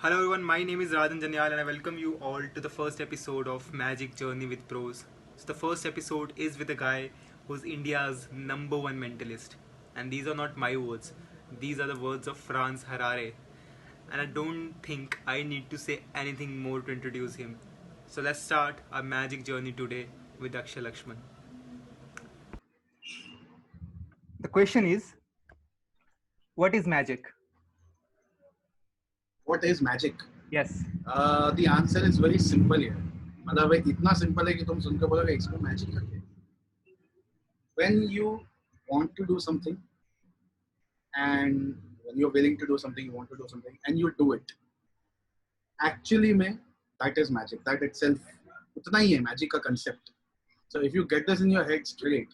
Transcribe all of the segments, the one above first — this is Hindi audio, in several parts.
Hello everyone, my name is Radhan Janyal and I welcome you all to the first episode of Magic Journey with Pros. So the first episode is with a guy who's India's number one mentalist. And these are not my words. These are the words of Franz Harare. And I don't think I need to say anything more to introduce him. So let's start our magic journey today with Akshay Lakshman. The question is, what is magic? What is magic? Yes. The answer is very simple here. मतलब इतना simple है कि तुम सुनकर बोलोगे इसमें magic है. When you want to do something and when you're willing to do something, you want to do something and you do it. Actually, में that is magic. That itself उतना ही है magic का concept. So if you get this in your head straight,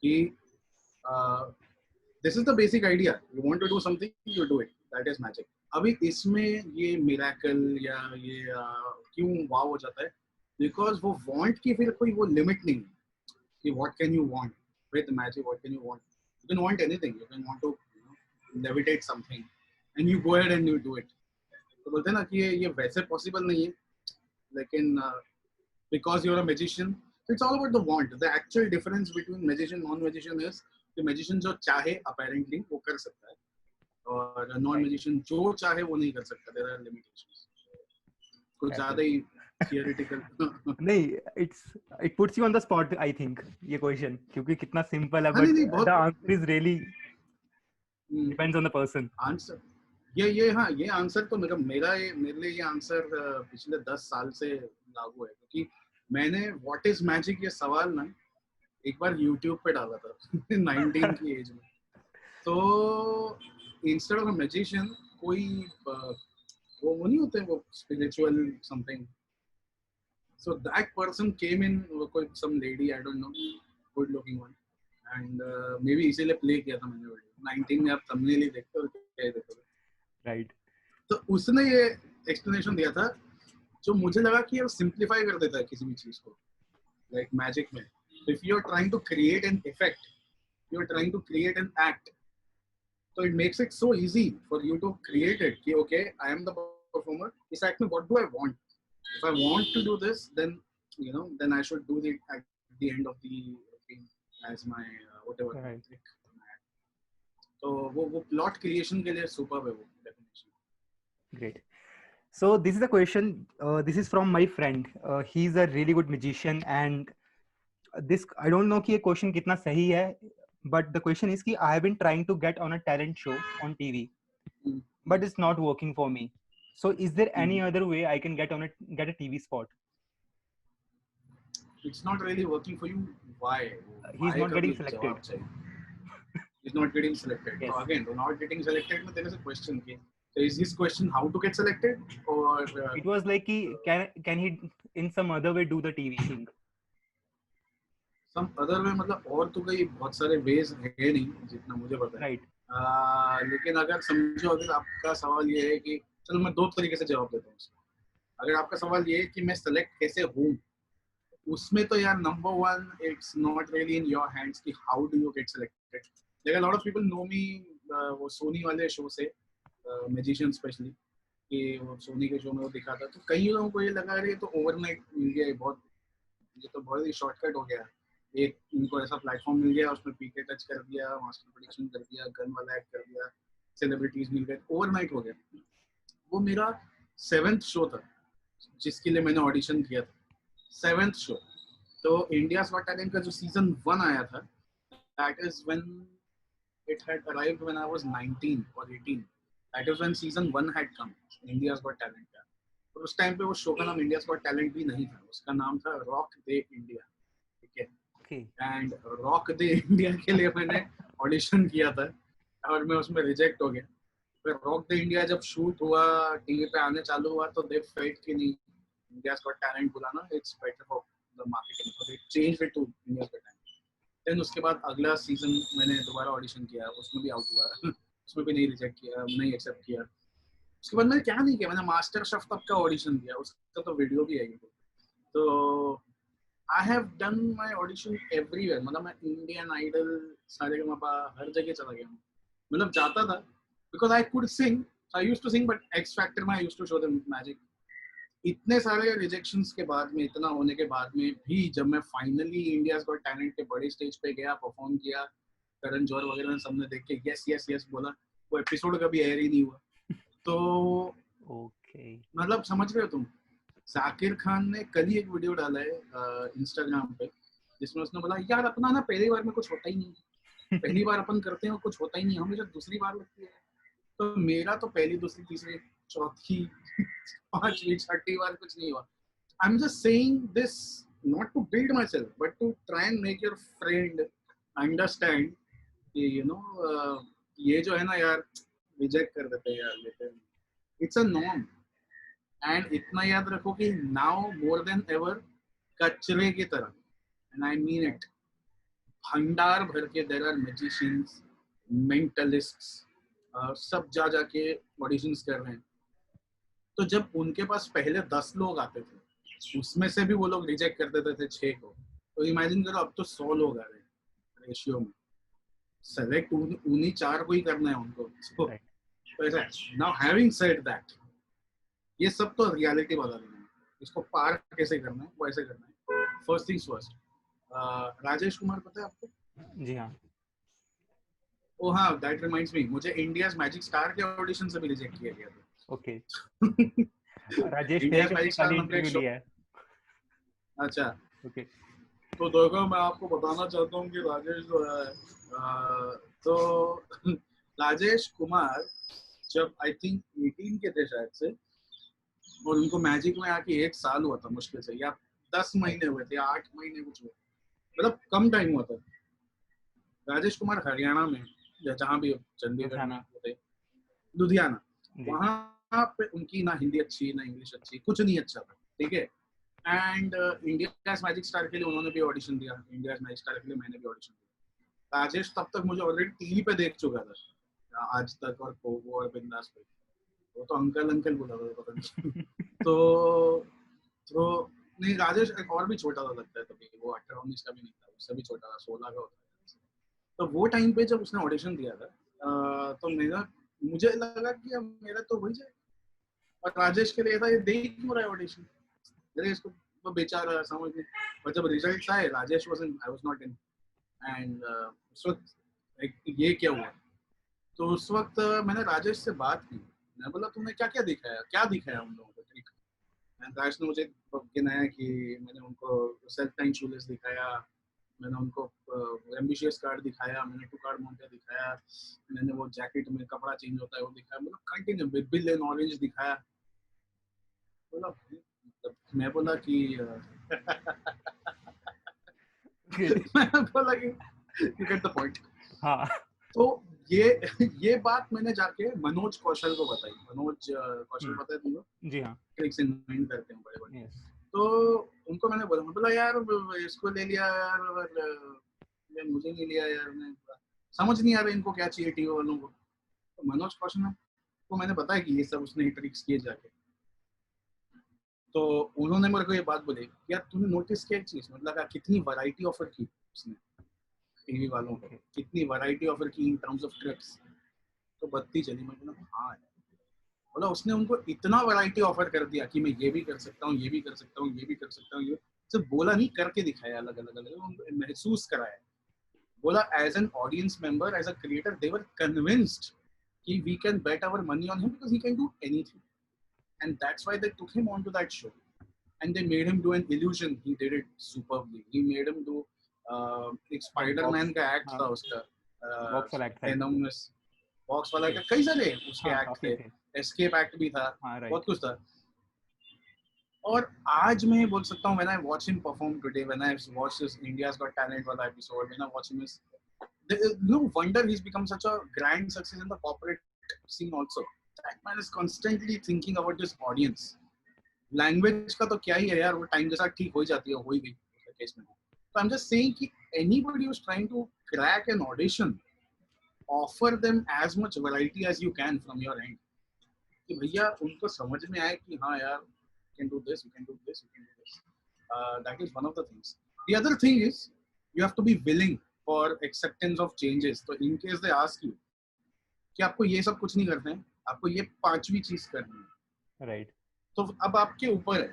कि this is the basic idea. You want to do something, you do it. That is magic. अभी इसमें ये मिराकल या ये क्यों वाव हो जाता है बिकॉज वो वांट की फिर कोई वो लिमिट नहीं कि what can you want with magic what can you want you can want anything you can want to levitate something and you go ahead and you do it तो बोलते हैं ना कि ये वैसे पॉसिबल नहीं है लेकिन because you are a magician it's all about the want the actual difference between magician non magician is the magician जो चाहे अपेरेंटली वो कर सकता है और नॉन मैजिशियन जो चाहे वो नहीं कर सकता देयर आर लिमिटेशंस कुछ ज्यादा ही थियोरेटिकल नहीं it puts you on the spot I think ये क्वेश्चन क्योंकि कितना सिंपल है but the answer is really depends on the person answer ये आंसर तो मेरे लिए ये आंसर पिछले 10 साल से लागू है क्योंकि मैंने व्हाट इज मैजिक ये सवाल ना एक बार YouTube पे डाला था 19 की एज में तो इंस्टेड ऑफ अ मैजिशियन कोई वो नहीं होते वो spiritual something so that person came in कोई some lady I don't know good looking one and maybe इसीलिए प्ले किया था मैंने वीडियो 19 में आप thumbnail ही देखते हो क्या देखते हो राइट तो उसने ये एक्सप्लेनेशन दिया था जो मुझे लगा कि वो सिंप्लीफाई कर देता है किसी भी चीज को लाइक मैजिक में if you are trying to create an effect you are trying to create an act so it makes it so easy for you to create it कि okay I am the performer इस act में what do I want if I want to do this then you know then I should do it at the end of the thing as my whatever Right. trick तो वो plot creation के लिए superb है वो definition Great. So this is a question. This is from my friend. He's a really good magician, and this I don't know कि ये question कितना सही है, but the question is कि I have been trying to get on a talent show on TV, but it's not working for me. So is there any other way I can get a TV spot? It's not really working for you. Why? He's Why not का getting भी selected. जवाब चाहिए. He's not getting selected. Yes. So again, not getting selected में there is a question कि so is his question how to get selected or It was like कि can he in some other way do the TV thing? some other way मतलब और तो कई बहुत सारे ways है नहीं जितना मुझे पता है. Right. लेकिन अगर समझो अगर आपका सवाल ये है कि चलो मैं दो तरीके से जवाब देता हूँ उसका. अगर आपका सवाल ये है कि मैं सेलेक्ट कैसे हूँ उसमें तो यार number one it's not really in your hands कि how do you get selected लेकिन lot of people know me वो सोनी वाले शो से मैजिशियन स्पेशली कि वो सोनी के शो में वो दिखाता तो कई लोगों को ये लगा रही है तो ओवरनाइट मिल गया बहुत ये तो बहुत ही शॉर्टकट हो गया एक इनको ऐसा प्लेटफॉर्म मिल गया उसमें पीके टच कर दिया मास्टर प्रोडिक्शन कर दिया गन वाला एक्ट कर दिया सेलिब्रिटीज मिल गए ओवरनाइट हो गया वो मेरा 7th शो था जिसके लिए मैंने ऑडिशन किया था 7th शो तो इंडियाज गॉट टैलेंट का जो सीजन 1 आया था that is when it had arrived when I was 19 or 18 that is when season 1 had come India's Got Talent का और उस टाइम पे वो शो का नाम India's Got Talent भी नहीं था उसका नाम था रॉक दे इंडिया ठीक है एंड रॉक दे इंडिया के लिए मैंने ऑडिशन किया था और मैं उसमें रिजेक्ट हो गया फिर रॉक दे इंडिया जब शूट हुआ टीवी पे आने चालू हुआ तो दे फेल्ट कि नहीं India's Got Talent बुलाना it's better for the marketing so they changed it to India's Got Talent then उसके बाद अगला सीजन मैंने दोबारा ऑडिशन किया उसमें भी आउट हुआ उसमें भी नहीं रिजेक्ट किया नहीं एक्सेप्ट किया उसके बाद मैंने क्या नहीं किया मैंने मास्टर शेफ तक का ऑडिशन दिया उसका तो वीडियो भी है तो आई have done my audition everywhere मतलब मैं इंडियन आइडल सारेगामापा हर जगह चला गया हूँ मतलब जाता था because I could sing So I used to sing, but X Factor में I used to show them magic. इतने सारे रिजेक्शंस के बाद में, इतना होने के बाद में भी, जब मैं फाइनली इंडियाज गॉट टैलेंट के बड़े स्टेज पे गया, परफॉर्म किया, करण जौहर वगैरह ने सबने देख के यस यस यस बोला, वो एपिसोड कभी एयर ही नहीं हुआ. तो मतलब समझ रहे हो तुम, जाकिर खान ने कल ही एक वीडियो डाला है इंस्टाग्राम पे, जिसमें उसने बोला यार अपना ना पहली बार में कुछ होता ही नहीं, पहली बार अपन करते हैं कुछ होता ही नहीं, हमेशा दूसरी बार लगती है. तो मेरा तो पहली दूसरी तीसरी चौथी पांचवी छठी बार कुछ नहीं हुआ. I am just saying this not to build my self but to try and make your friend understand कि यू नो ये जो है ना यार रिजेक्ट कर देते हैं यार, लेते हैं, इट्स अ नॉर्म. एंड इतना याद रखो कि नाउ मोर देन एवर कचरे की तरह, एंड आई मीन इट, भंडार भर के देयर आर मैजिशियंस, मेंटलिस्ट्स, सब जा जाके ऑडिशंस कर रहे हैं. तो जब उनके पास पहले 10 लोग आते थे, उसमें से भी वो लोग रिजेक्ट कर देते थे 6 को, तो इमेजिन करो अब तो 100 लोग आ रहे हैं रेशियो में, सेलेक्ट उन्हीं 4 को ही करना है उनको. तो ऐसा. नाउ हैविंग सेड दैट, ये सब तो रियलिटी वाला नहीं है, इसको पार कैसे करना है वो ऐसे करना है. First things first, Rajesh Kumar पता है आपको? जी हाँ. ओ हाँ, दैट रिमाइंड्स मी, मुझे इंडियाज मैजिक स्टार के ऑडिशन से भी रिजेक्ट किया गया था. Okay. Rajesh India's magic star ने हमने एक इंटरव्यू शो. लिया है. अच्छा. ओके. तो देखो मैं आपको बताना चाहता हूँ कि राजेश जो है, तो राजेश कुमार जब आई थिंक 18 के थे शायद से, और उनको मैजिक में आके 1 साल हुआ था मुश्किल से, या 10 महीने हुए थे, 8 महीने कुछ हुए, मतलब कम टाइम हुआ था. राजेश कुमार हरियाणा में, या जहाँ भी चंडीगढ़ में थे, लुधियाना, वहाँ पे उनकी ना हिंदी अच्छी ना इंग्लिश अच्छी, कुछ नहीं अच्छा था, ठीक है. एंड इंडियाज मैजिक स्टार के लिए उन्होंने भी ऑडिशन दिया, इंडियाज मैजिक स्टार के लिए मैंने भी ऑडिशन दिया. राजेश तब तक मुझे ऑलरेडी टीवी पे देख चुका था, आज तक और पोगो और बिंदास पे, वो तो अंकल अंकल बोला था पता नहीं. तो नहीं, राजेश एक और भी छोटा सा लगता है तभी, वो 18-19 का भी नहीं था, उससे भी छोटा था, 16 का होता है. तो वो टाइम पे जब उसने ऑडिशन दिया था, तो मुझे लगा कि अब मेरा तो हो ही जाए, और राजेश के लिए था ये दे ही क्यों रहा है ऑडिशन, अरे इसको वो बेचारा समझ नहीं. और जब रिजल्ट्स आए, Rajesh I was not in, and उस वक्त ये क्या हुआ. तो उस वक्त मैंने राजेश से बात की, मैं बोला तुमने क्या दिखाया उन लोगों को ट्रिक. राजेश ने मुझे गिनाया कि मैंने उनको सेल्फ टाइम शूलेस दिखाया, मैंने उनको एम्बिशियस कार्ड दिखाया, मैंने 2 कार्ड माउंटेन दिखाया, मैंने वो जैकेट में कपड़ा चेंज होता है वो दिखाया, मतलब कंटिन्यू बिल एंड ऑरेंज दिखाया. बोला मैं बोला कि मैं बोला कि यू गेट द पॉइंट. हाँ. तो ये बात मैंने जाके मनोज कौशल को बताई. मनोज कौशल पता है तुमको? जी हाँ. ट्रिक्स इन्वेंट करते हैं बड़े बड़े. Yes. तो उनको मैंने बोला यार इसको ले लिया यार, मुझे नहीं लिया यार, समझ नहीं आ रहा इनको क्या चाहिए टीवी वालों को. तो मनोज कौशल को मैंने बताया कि ये सब उसने ट्रिक्स किए जाके. तो उन्होंने मेरे को ये बात बोली, यार तूने नोटिस किया एक चीज, मतलब कितनी वैरायटी ऑफर की उसने टीवी वालों को, कितनी वैरायटी ऑफर की इन टर्म्स ऑफ ट्रिक्स. तो बत्ती चली. मैं बोला हाँ, बोला उसने उनको इतना वैरायटी ऑफर कर दिया कि मैं ये भी कर सकता हूँ, ये भी कर सकता हूँ, ये भी कर सकता हूँ, ये सिर्फ बोला नहीं करके दिखाया, अलग अलग महसूस कराया. बोला as an audience member, as a creator, they were convinced कि we can bet our money on him because he can do anything. And that's why they took him onto that show, and they made him do an illusion. He did it superbly. He made him do एक Spider-Man का act था उसका, बॉक्स वाला एक्ट था, एनोमस बॉक्स वाला का, कई सारे उसके एक्ट थे, एस्केप एक्ट भी था, बहुत कुछ था. और आज मैं बोल सकता हूँ, when I watch him perform today, when I watch this India's Got Talent वाला episode, when I watch him, no wonder he's become such a grand success in the corporate scene also. That man is constantly thinking about his audience. Language का तो क्या ही है यार, वो टाइम के साथ ठीक हो ही जाती है, हो ही गई केस में. So I'm just saying कि anybody who's trying to crack an audition, offer them as much variety as you can from your end. कि भैया उनको समझ में आए कि हाँ यार, you can do this, you can do this, you can do this. That is one of the things. The other thing is you have to be willing for acceptance of changes. So in case they ask you कि आपको ये सब कुछ नहीं करते हैं, आपको ये पांचवी चीज करनी है। राइट। तो अब आपके ऊपर है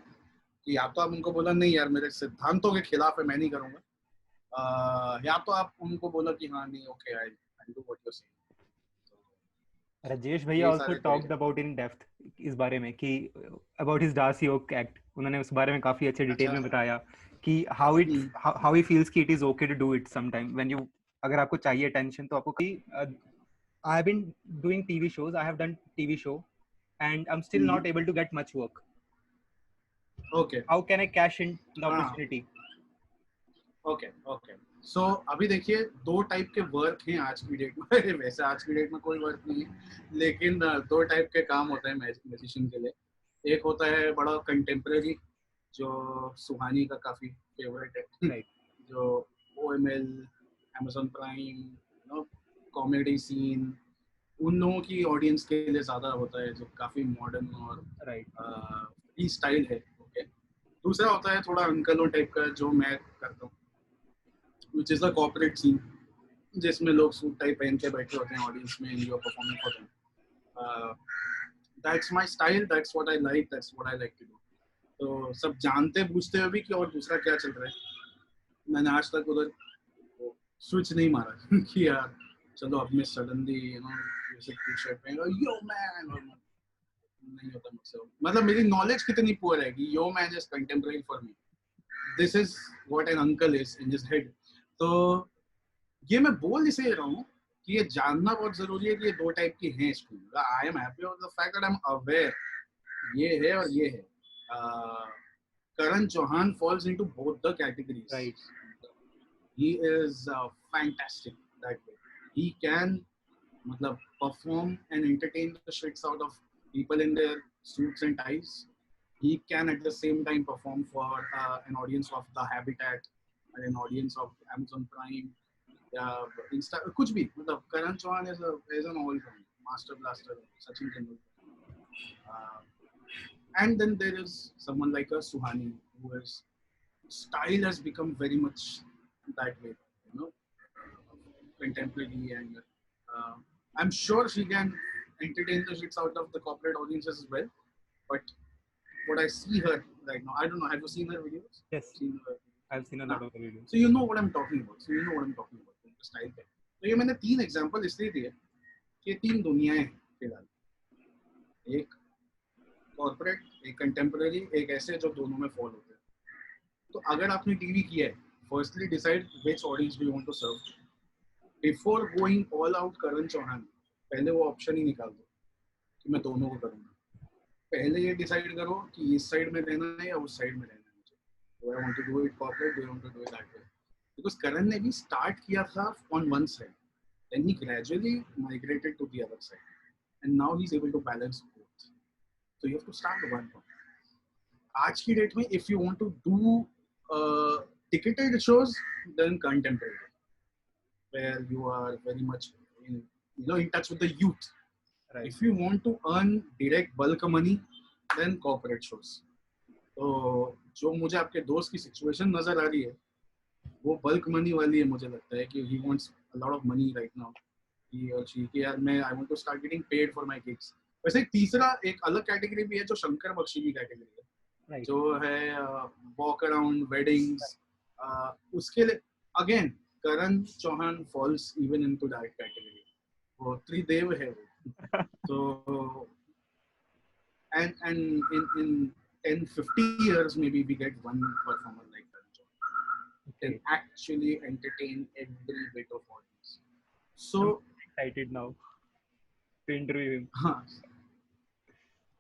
कि या तो आप उनको बोला नहीं यार मेरे सिद्धांतों के खिलाफ है, मैं नहीं करूंगा, या तो आप उनको बोला कि हाँ नहीं okay I do what you से। राजेश भैया ये ऑल्सो सारे टॉक्ड तरीके। अबाउट इन डेप्थ इस बारे में कि अबाउट हिज डार्सी ओक एक्ट, उन्होंने उस बारे में काफी अच्छे डिटेल अच्छा। में बताया कि हाउ ही फील्स कि it is okay to do it some time when you, अगर आपको चाहिए टेंशन तो आपको कहीं, I have been doing TV shows, I have done TV show and I'm still not able to get much work. Okay. How can I cash in the हाँ opportunity? Okay okay. सो अभी देखिए दो टाइप के वर्क हैं आज की डेट में वैसे आज की डेट में कोई वर्क नहीं है, लेकिन दो टाइप के काम होते हैं म्यूजिशियन के लिए। एक होता है बड़ा कंटेम्प्रेरी, जो सुहानी का काफी फेवरेट है Right. जो OML, Amazon prime, comedy scene, उन लोगों की ऑडियंस के लिए ज्यादा होता है, जो काफी मॉडर्न और Right. फ्री स्टाइल है। ओके। दूसरा होता है थोड़ा अंकलों टाइप का, जो मैं करता हूँ, which is the corporate scene, जिसमें लोग सूट टाइप पहन के बैठे होते हैं ऑडियंस में, जो परफॉर्मिंग होते हैं। That's my style, that's what I like, that's what I like to do. तो सब जानते बूझते हुए भी कि और दूसरा क्या चल रहा है, मैंने आज तक उधर स्विच नहीं मारा कि यार चलो अब मैं सडनली जैसे टी शर्ट पहन यो मैन, नहीं होता मुझसे। मतलब मेरी नॉलेज कितनी पुअर है कि yo man is contemporary for me, this is what an uncle is in his head. तो ये मैं बोल इसे रहा हूँ कि ये जानना बहुत जरूरी है कि ये दो टाइप की हैं school. I am happy with the fact that I am aware ये है और ये है। Karan Chauhan falls into both the categories. Right. He is fantastic that way. He can perform and entertain the shits out of people in their suits and ties. He can at the same time perform for an audience of The Habitat and an audience of Amazon Prime. कुछ भी Karan Chauhan is an all-round master blaster, Sachin Tendulkar. And then there is someone like a Suhani, whose style has become very much that way, contemporary, and I'm sure she can entertain the shits out of the corporate audiences as well. But what I see her right now, I don't know. Have you seen her videos? Yes. I've seen a lot of the videos. So you know what I'm talking about. The style पे. तो ये मैंने 3 एग्जांपल इसलिए दिए कि 3 दुनियाएं हैं फिलहाल, एक कॉर्पोरेट, एक कंटेम्पररी, एक ऐसे जो दोनों में फॉल होते हैं। तो अगर आपने टीवी किया है, firstly decide which audience do you want to serve before going all out Karan Chauhan. पहले वो ऑप्शन ही निकाल दो कि मैं दोनों को करूंगा। पहले ये डिसाइड करो कि इस साइड में रहना है या उस साइड में रहना है मुझे। Do I want to do it corporate? Do I want to do it that way? Because Karan ने भी स्टार्ट किया था on one side, then he gradually migrated to the other side, and now he's able to balance both. So you have to start with one point. आज की डेट में if you want to do ticketed shows, then contemporary, where you are very much in touch with the youth. Right. If you want to earn direct bulk money, then corporate shows. तो जो मुझे आपके दोस्त की सिचुएशन नजर आ रही है वो बल्क मनी वाली है। मुझे लगता है कि he wants a lot of money right now, he or she, कि यार मैं I want to start getting paid for my gigs. वैसे एक तीसरा एक अलग कैटेगरी भी है जो शंकर बख्शी की कैटेगरी है, Right. जो है वॉक अराउंड वेडिंग्स। उसके लिए again Karan Chauhan falls even into that category, वो त्रिदेव है वो। तो and in 10-50 years maybe we get one performer like Karan Chauhan can actually entertain every bit of audience. So I'm excited now to interview him.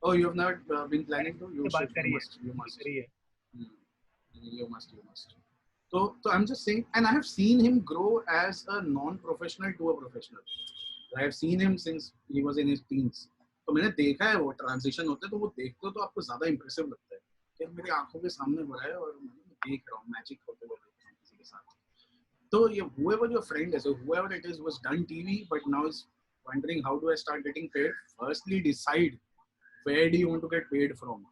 Oh, you have not been planning to? You must. So I'm just saying, and I have seen him grow as a non-professional to a professional. I have seen him since he was in his teens. तो मैंने देखा है वो ट्रांजिशन होते हैं, तो वो देखते हो तो आपको ज्यादा इंप्रेसिव लगता है कि मेरी आंखों के सामने हो रहा है और मैं देख रहा हूँ मैजिक होते हुए किसी के साथ। तो ये whoever your friend is or whoever it is who has done TV but now is wondering how do I start getting paid, firstly decide where do you want to get paid from.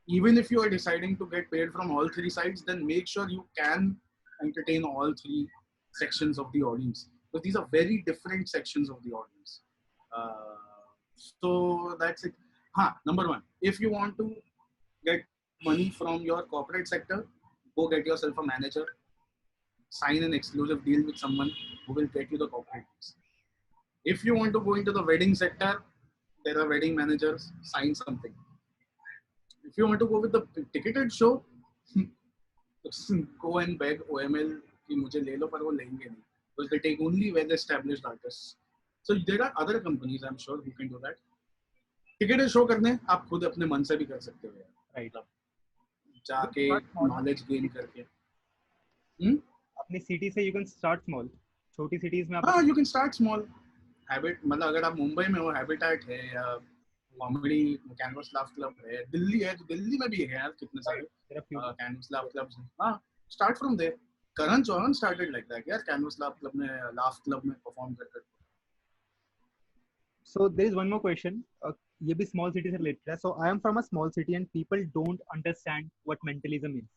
Even if you are deciding to get paid from all 3 sides, then make sure you can entertain all 3 sections of the audience, because these are very different sections of the audience. So that's it. Number one, if you want to get money from your corporate sector, go get yourself a manager, sign an exclusive deal with someone who will get you the corporate deals. If you want to go into the wedding sector, there are wedding managers, sign something. If you want to go with the ticketed show, go and beg OML कि मुझे ले लो, पर वो लेंगे नहीं, because they take only well established artists. So there are other companies, I'm sure, who can do that. Ticketed show करने आप खुद अपने मन से भी कर सकते हो यार, राइट, जाके नॉलेज गेन करके. अपनी सिटी से यू कैन स्टार्ट स्मॉल. छोटी सिटीज में आप हाँ, you can start small. Habit, मतलब अगर आप मुंबई में हो, हैबिटेट है या कॉमेडी कैनवस लाफ क्लब है, दिल्ली है, तो दिल्ली में भी है यार कितने सारे कैनवस लाफ क्लब्स हैं. हाँ, start from there. Karan Johar started like that यार, कैनवस लाफ क्लब में, लाफ क्लब में परफॉर्म कर. So there is one more question. ये भी small city से related है. So I am from a small city and people don't understand what mentalism is.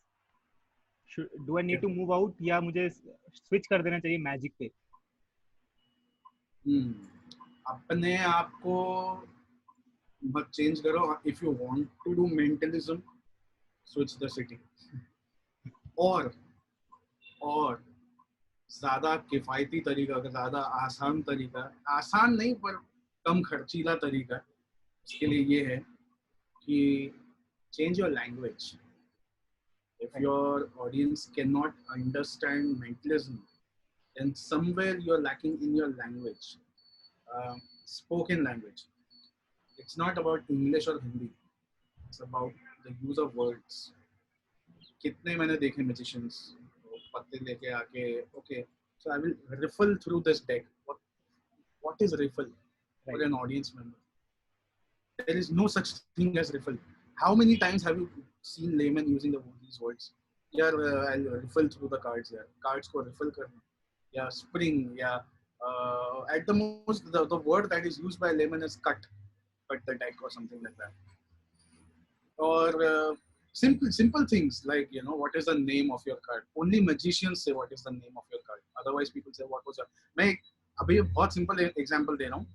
Do I need to move out या मुझे switch कर देना चाहिए मैजिक पे? अपने आप को मत चेंज करो. If you want to do mentalism, switch the city. और ज़्यादा किफ़ायती तरीका, ज़्यादा आसान तरीका, आसान नहीं पर कम खर्चीला तरीका इसके लिए ये है कि change your language. If your audience cannot understand mentalism, then somewhere you're lacking in your language, spoken language. It's not about English or Hindi. It's about the use of words. कितने मैंने देखे magicians पत्ते लेके आके, okay, so I will riffle through this deck. What is riffle for an audience member? There is no such thing as riffle. How many times have you seen laymen using these words? यार I'll riffle through the cards यार, cards को riffle करना, या spring, या at the most the word that is used by layman is cut the deck or something like that. Or simple things like, you know, what is the name of your card? Only magicians say what is the name of your card. Otherwise people say what was your. मैं अभी बहुत simple example दे रहा हूँ,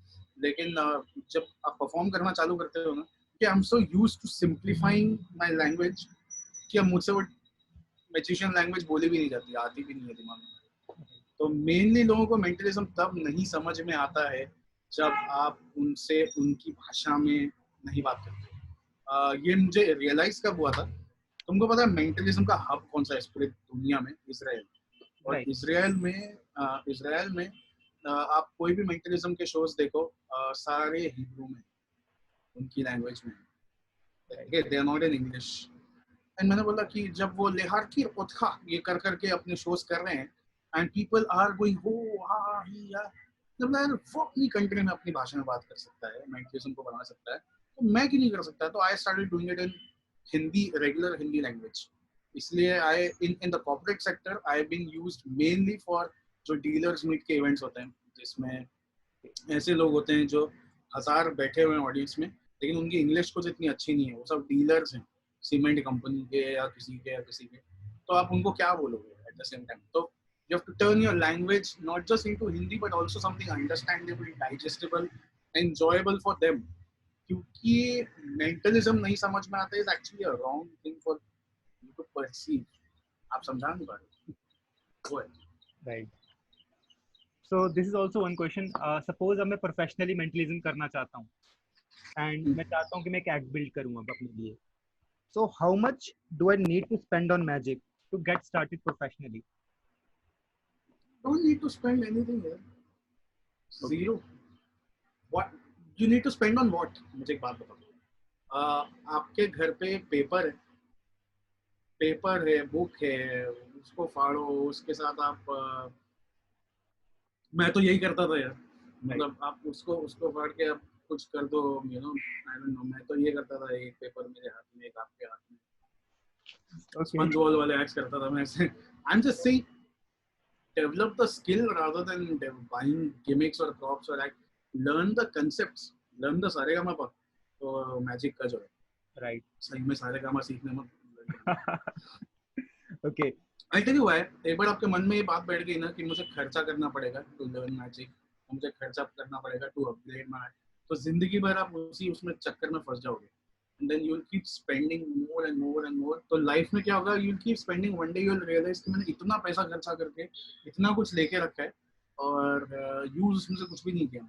लेकिन जब आप perform करना चालू करते हो ना, कि I'm so used to simplifying my language कि अब मुझसे वो magician language बोली भी नहीं जाती, आती भी नहीं है दिमाग में. तो mainly लोगों को mentalism तब नहीं समझ में आता है जब आप उनसे उनकी भाषा में नहीं बात करते. ये मुझे रियलाइज कब हुआ था, तुमको पता है मेंटलिज्म का हब कौन सा है पूरी दुनिया में? इजराइल. और इजराइल में आप कोई भी मेंटलिज्म के शोज देखो, सारे हिब्रू में, उनकी लैंग्वेज में, they are not in English. And मैंने बोला कि जब वो लेहारकी उठा ये कर करके अपने शोज कर रहे हैं एंड पीपल आर गोइंग हो हा ही या, जब यार वो अपनी कंट्री में अपनी भाषा में बात कर सकता है, मेंटलिज्म को बना सकता है, तो मैं क्यों नहीं कर सकता? तो I started doing it in Hindi, regular Hindi language. इसलिए I in the corporate sector I have been used mainly for जो डीलर्स मीट के इवेंट्स होते हैं, जिसमें ऐसे लोग होते हैं जो 1000 बैठे हुए हैं ऑडियंस में, लेकिन उनकी इंग्लिश कुछ इतनी अच्छी नहीं है, वो सब डीलर्स हैं सीमेंट कंपनी के या किसी के, तो आप उनको क्या बोलोगे एट द सेम टाइम? तो you have to turn your language not just into Hindi but also something understandable, digestible, enjoyable for them. क्योंकि मेंटलिज्म नहीं समझ में आता is actually a wrong thing for you to perceive. आप समझा नहीं पा रहे. Right. So this is also one question. Suppose अब मैं professionally mentalism करना चाहता हूँ and मैं चाहता हूँ कि मैं एक act build करूँ अब अपने लिए. So how much do I need to spend on magic to get started professionally? Don't need to spend anything there. Zero. What you need to spend on what? मुझे एक बात बताओ. आपके घर पे पेपर है, बुक है, उसको फाड़ो, उसके साथ आप मैं तो यही करता था यार, मतलब आप उसको फाड़ के आप कुछ कर दो, you know, I don't know, मैं तो ये करता था, एक पेपर मेरे हाथ में, एक आपके हाथ में, स्पंज बॉल वाले एक्ट्स करता था मैं ऐसे. आई am just saying develop the skill rather than buying gimmicks or props or act. Learn the concepts, learn the Saregama. तो मैजिक का जो है, right, सही में सारेगामा सीखने मत. okay, I tell you why. एक बार आपके मन में ये बात बैठ गई ना कि मुझे खर्चा करना पड़ेगा to learn magic, मुझे खर्चा करना पड़ेगा to upgrade my तो जिंदगी भर आप उसी उसमें चक्कर में फंस जाओगे and then you will keep spending more and more and more. तो लाइफ में क्या होगा, you will keep spending, one day you will realise कि मैंने इतना पैसा खर्चा करके इतना कुछ लेके रखा है और यूज उसमें से कुछ भी नहीं किया.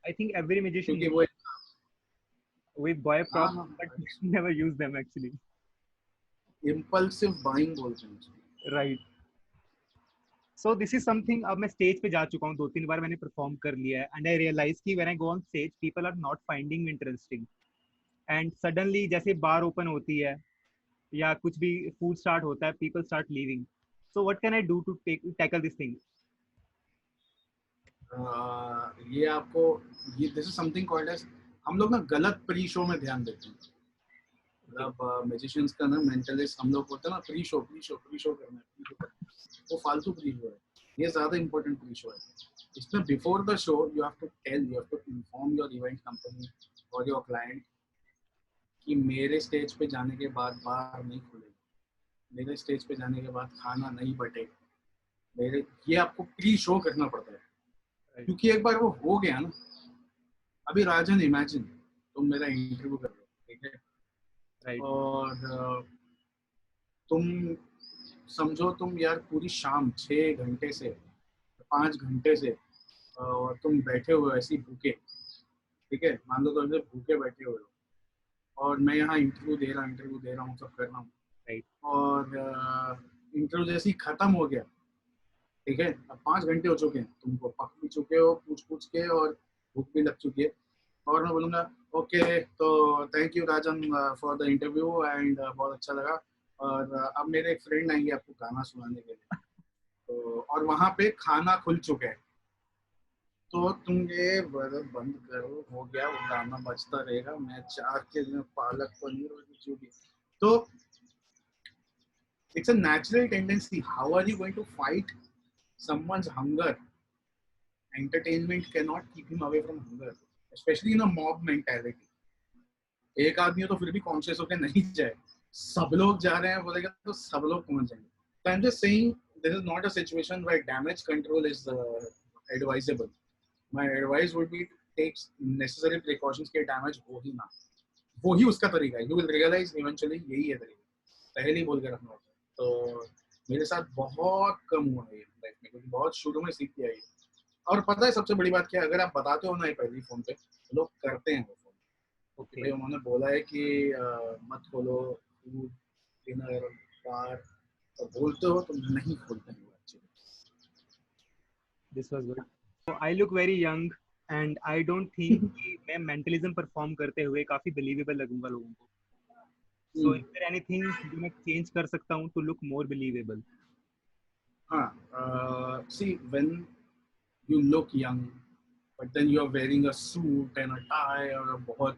I think every magician क्योंकि वो we buy हाँ props हाँ but never use them actually. Impulsive buying बोलते हैं उसको. Right. So this is something. अब मैं स्टेज पे जा चुका हूँ, 2-3 बार मैंने परफॉर्म कर लिया है and I realize कि when I go on stage people are not finding me interesting and suddenly जैसे बार ओपन होती है या कुछ भी फूड स्टार्ट होता है, people start leaving. So what can I do to tackle this thing? ये आपको ये this is something called edge, हम लोग ना गलत प्री शो में ध्यान देते हैं. मतलब मैजिशियंस का ना मेंटलिस्ट हम लोग बोलते हैं ना प्री शो करना है. वो फालतू प्री शो है, ये ज्यादा इंपॉर्टेंट प्री शो है. इसमें before the show you have to inform your event company और योर क्लाइंट कि मेरे स्टेज पे जाने के बाद बार नहीं खुलेगा, मेरे स्टेज पे जाने के बाद खाना नहीं बटेगा, मेरे ये आपको प्री शो करना पड़ता है. क्योंकि एक बार वो हो गया ना, अभी राजन इमेजिन तुम मेरा इंटरव्यू कर रहे हो, ठीक है, Right. और तुम समझो तुम यार पूरी शाम 6 घंटे से 5 घंटे से और तुम बैठे हुए ऐसे भूखे, ठीक है, मान लो तो ऐसे भूखे बैठे हुए हो और मैं यहाँ इंटरव्यू दे रहा हूँ सब कर रहा हूँ. Right. और इंटरव्यू जैसे ही खत्म हो गया, ठीक है, अब 5 घंटे हो चुके हैं, तुमको पक भी चुके हो पूछ के और भूख भी लग चुकी है, और मैं बोलूँगा ओके तो thank you Rajan for the interview and बहुत अच्छा लगा, और अब मेरे एक फ्रेंड आएंगे आपको गाना सुनाने के लिए, तो और वहाँ पे खाना खुल चुका है, तो तुम ये बंद करो, हो गया, वो गाना बजता रहेगा, मैं चाह के पालक पनीर और जो भी. तो it's a natural tendency. How are you going to fight someone's hunger? Entertainment cannot keep him away from hunger, especially in a mob mentality. एक आदमी हो तो फिर भी कॉन्शियस होकर नहीं जाए, सब लोग जा रहे हैं बोलेगा तो सब लोग पहुंच जाएंगे. So I'm just saying this is not a situation where damage control is advisable. My advice would be take necessary precautions के damage हो ही ना, वो ही उसका तरीका है. You will realize eventually यही है तरीका, पहले ही बोल के रखना होता है. तो मेरे साथ बहुत कम हुआ है लाइफ में, क्योंकि बहुत शुरू में सीख किया है. और पता है सबसे बड़ी बात क्या है, अगर आप बताते हो ना ये पहले फोन पे, तो लोग करते हैं वो फोन. Okay. भाई उन्होंने बोला है कि मत खोलो फूड डिनर बार, तो बोलते हो तो नहीं खोलते हैं वो actually. This was good. So I look very young and I don't think कि मैं mentalism perform करते हुए काफी believable लगूंगा लोगों को. So is there anything जो मैं change कर सकता हूँ to look more believable? हाँ, see when you look young but then you are wearing a suit and a tie or a बहुत,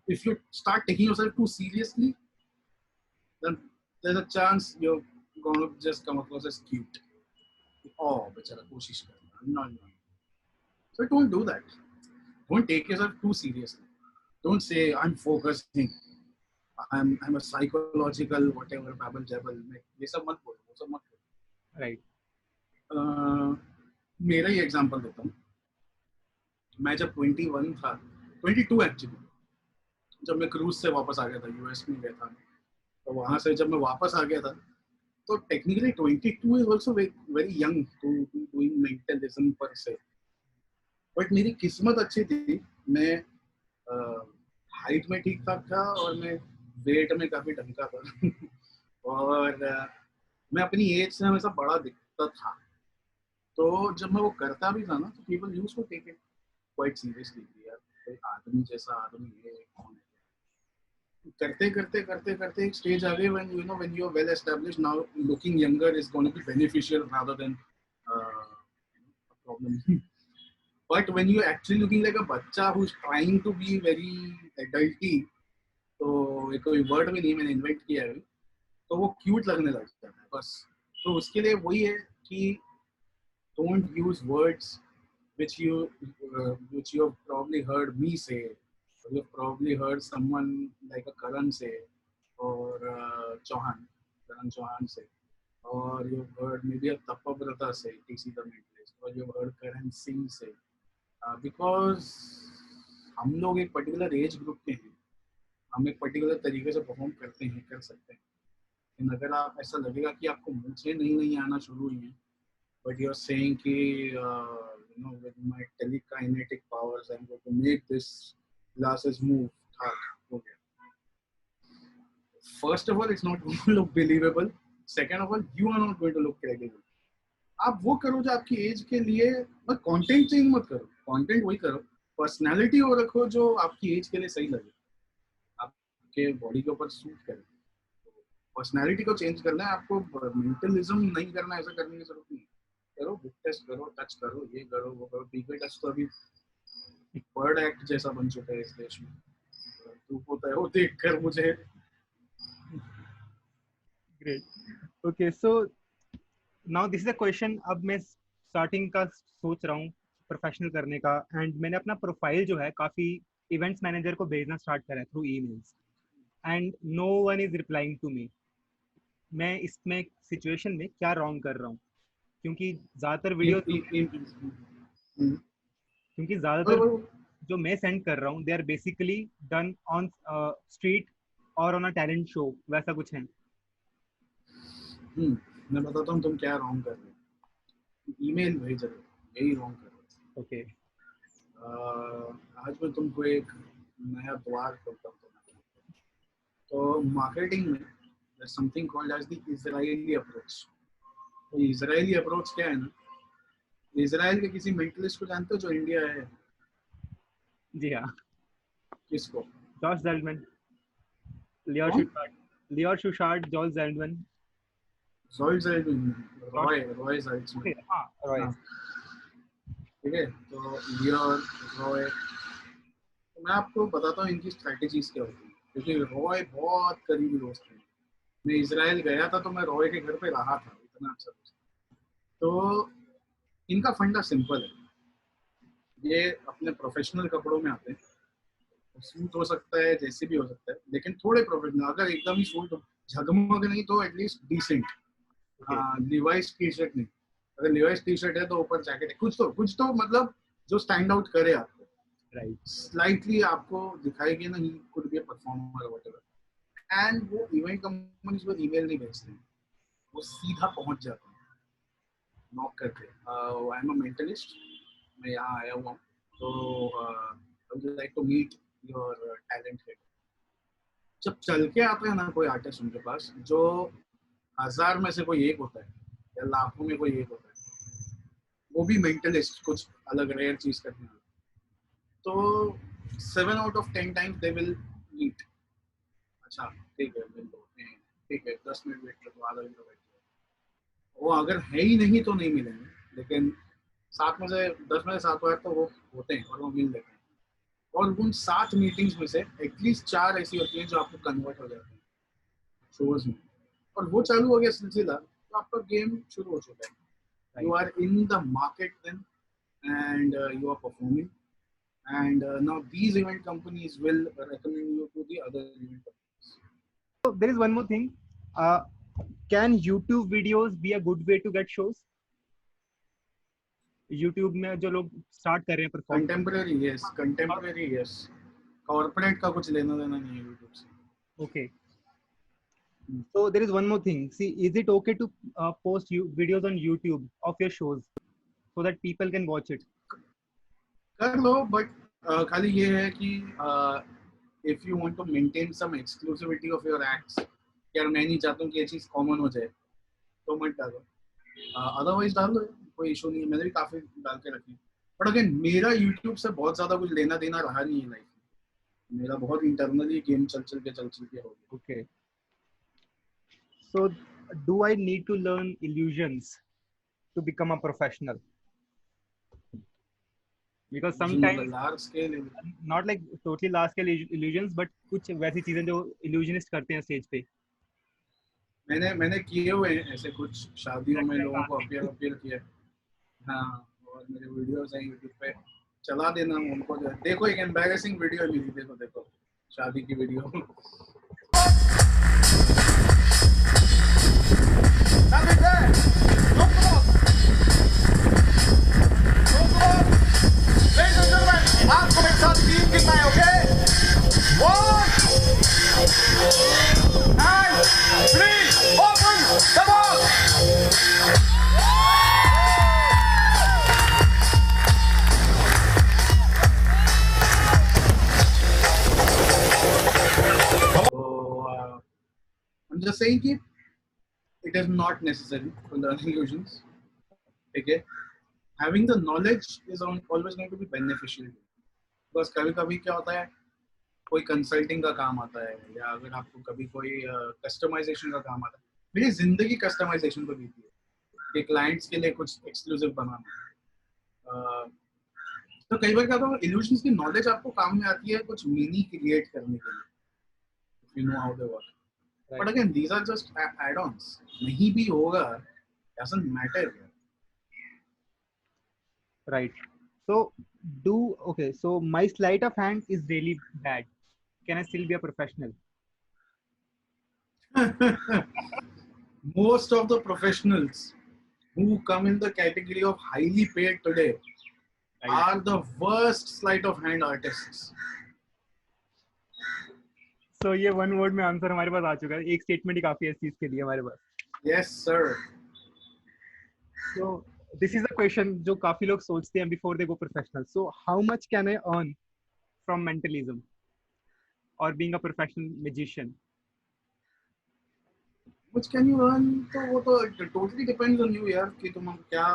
if you start taking yourself too seriously, then there's a chance you're going to just come across as cute. Oh, बेचारा कोशिश करना. No. So don't do that. Don't take yourself too seriously. Don't say I'm focusing. I'm a psychological whatever babble jabble. ये सब मत बोलो, वो सब मत बोलो. Right. मेरा ही एग्जांपल देता हूँ. मैं जब 21 था, 22 एक्चुअली, जब मैं क्रूज से वापस आ गया था, यूएस में गया था, तो वहाँ से जब मैं वापस आ गया था, तो technically 22 is also very young to doing mentalism per se. But मेरी किस्मत अच्छी थी, मैं हाइट में ठीक ठाक था और मैं वेट में काफी ढंका था. और मैं अपनी एज से हमेशा बड़ा दिखता था, तो जब मैं वो करता भी था ना, तो people used to take it quite seriously. यार कोई आदमी जैसा आदमी है, कौन है. करते एक स्टेज आ गई when you are well established, now looking younger is going to be beneficial rather than a problem. But when you actually looking like a बच्चा who's trying to be very adulty, तो एक कोई वर्ड भी नहीं मैंने इन्वेंट किया है, तो वो क्यूट लगने लग जाता है बस. तो उसके लिए वही है कि don't use words which you have probably heard me say, or you've probably heard someone like a Karan say, or Karan Chauhan say, or you've heard maybe a Tapabrata say, TC the Mentalist, or you've heard Karan Singh say, because हम लोग एक पर्टिकुलर एज ग्रुप के हैं, हम एक पर्टिकुलर तरीके से परफॉर्म करते हैं, कर सकते हैं। लेकिन अगर आप ऐसा लगेगा कि आपको मुझे नहीं आना शुरू हुई है, बट यू आर सेइंग कि you know, with my telekinetic powers I'm going to make this glasses move, हो गया। First of all, it's not going to look believable. Second of all, you are not going to look credible. आप वो करो जो आपकी एज के लिए, बस कंटेंट चेंज मत करो, कंटेंट वही करो, पर्सनालिटी वो रखो जो आपकी एज के लिए सही लगे, आपके बॉडी के ऊपर सूट करे। पर्सनालिटी को चेंज करना है आपको, मेंटलिज्म नहीं करना, ऐसा करने की जरूरत नहीं। करो बुक टेस्ट करो, टच करो, ये करो वो करो। पीके टच तो अभी वर्ड एक्ट जैसा बन चुका है इस देश में, तू होता है वो देख कर मुझे। Great. Okay, so now this is a question. अब मैं स्टार्टिंग का सोच रहा हूँ प्रोफेशनल करने का, एंड मैंने अपना प्रोफाइल जो है काफी इवेंट्स मैनेजर को भेजना स्टार्ट करा है through emails, and no one is replying to me. मैं इसमें सिचुएशन में क्या रॉन्ग कर रहा हूँ? क्योंकि ज्यादातर जो मैं सेंड कर रहा हूँ they are basically done on street और ऑन अ टैलेंट शो, वैसा कुछ है। मैं बताता हूँ तुम क्या रॉन्ग कर रहे हो। ईमेल भेज रहे हो, यही रॉन्ग कर रहे हो। ओके, आज मैं तुमको एक नया द्वार खोलता हूँ। तो मार्केटिंग में there's something called as the Israeli approach। तो इजरायली अप्रोच क्या है ना, इजराइल के किसी मेंटलिस्ट को जानते हो जो इंडिया है? जी हाँ। किसको? George ज़ेल्डमैन, लियोर शुशार्ट, George ज़ेल्डमैन, Roy ज़ेल्डमैन। हाँ, रॉय। ठीक है, तो लियोर, रॉय, तो मैं आपको बताता हूँ इनकी स्ट्रेटेजीज क्या होती है, क्योंकि रॉय बहुत करीबी दोस्त है। मैं इजराइल गया था तो मैं रॉय के घर पे रहा था, इतना अच्छा दोस्त। तो इनका फंडा सिंपल है, ये अपने प्रोफेशनल कपड़ों में आते हैं, सूट हो सकता है जैसे भी हो सकता है, लेकिन थोड़े प्रोफेशनल। अगर एकदम ही सूट झगमग नहीं तो at least decent. Levi's T shirt नहीं, अगर लिवाइस टी शर्ट है तो ऊपर जैकेट है, कुछ तो मतलब जो स्टैंड आउट करे आपको, राइट, स्लाइटली आपको दिखाएगी ना, he could be a performer whatever. And वो इवेंट कंपनीज को ईमेल नहीं भेजते हैं, वो सीधा पहुंच जाते हैं नॉक करके। आई एम अ मेंटलिस्ट, मैं यहाँ आया हुआ हूँ, तो I would like to meet your talent head. जब चल के आता है ना कोई आर्टिस्ट उनके पास, जो 1000 में से कोई एक होता है या लाखों में कोई एक होता है, वो भी मेंटलिस्ट, कुछ अलग रेयर चीज करने वाला, तो 7 out of 10 times they will meet। अच्छा ठीक है, मिल लो, ठीक है 10 मिनट वेट करो, आधा घंटा वेट करो। वो अगर है ही नहीं तो नहीं मिलेंगे, लेकिन 7 में से 10 में से 7 बार तो वो होते हैं और वो मिल लेते हैं। और उन 7 मीटिंग्स में से एटलीस्ट 4 ऐसी होती हैं जो आपको कन्वर्ट हो जाती हैं शोज में, और वो चालू हो गया सिलसिला, तो आपका गेम शुरू हो चुका है। You are in the market then, and you are performing, and now these event companies will recommend you to the other event companies. So there is one more thing. Can YouTube videos be a good way to get shows? YouTube में जो लोग स्टार्ट कर रहे हैं परफॉर्म, कंटेम्परेरी यस, कॉर्पोरेट का कुछ लेना देना नहीं है YouTube से। Okay. So there is one more thing. See, is it okay to post videos on YouTube of your shows so that people can watch it? कर लो, बट खाली ये है कि if you want to maintain some exclusivity of your acts, यार मैं नहीं चाहता हूँ कि ये चीज़ कॉमन हो जाए, तो मत डालो। अदरवाइज डाल दो, कोई इशू नहीं है, मैंने भी काफ़ी डाल के रखी। बट अगेन मेरा यूट्यूब से बहुत ज़्यादा कुछ लेना देना रहा नहीं है लाइफ में, मेरा बहुत इंटरनली गेम चल चल के हो गया। Okay. So do I need to learn illusions to become a professional? Because sometimes large scale, not like totally large scale illusions, but कुछ वैसी चीजें जो illusionist करते हैं स्टेज पे। मैंने किए हुए हैं ऐसे, कुछ शादियों में लोगों को अपीयर किया। हाँ, और मेरे वीडियोस हैं यूट्यूब पे, चला देना उनको। देखो एक एम्बैरेसिंग वीडियो मिली, देखो शादी की वीडियो। आपको मेरे साथ टीम के I'm just saying कि it is not necessary to learn illusions. Okay, having the knowledge is always going to be beneficial. Because कभी-कभी क्या होता है, कोई कंसल्टिंग का काम आता है, या अगर आपको कभी कोई कस्टमाइजेशन का काम आता है. मेरी जिंदगी कस्टमाइजेशन पे बीती है कि क्लाइंट्स के लिए कुछ एक्सक्लूसिव बनाना. तो कई बार क्या होता है, इल्यूशंस की नॉलेज आपको काम में आती है कुछ मिनी क्रिएट करने के लिए, if you know how they work. But again, these are just add-ons. नहीं भी होगा, doesn't matter. Right. So so my sleight of hand is really bad. Can I still be a professional? Most of the professionals who come in the category of highly paid today are the worst sleight of hand artists. So ये one word में आंसर हमारे पास आ चुका है. एक स्टेटमेंट ही काफी है इस चीज के लिए हमारे पास. Yes, sir. So this is a question जो काफी लोग सोचते हैं before they go professional. So how much can I earn from mentalism or being a professional magician? Which can you earn? तो वो तो totally depends on you यार कि तुम क्या.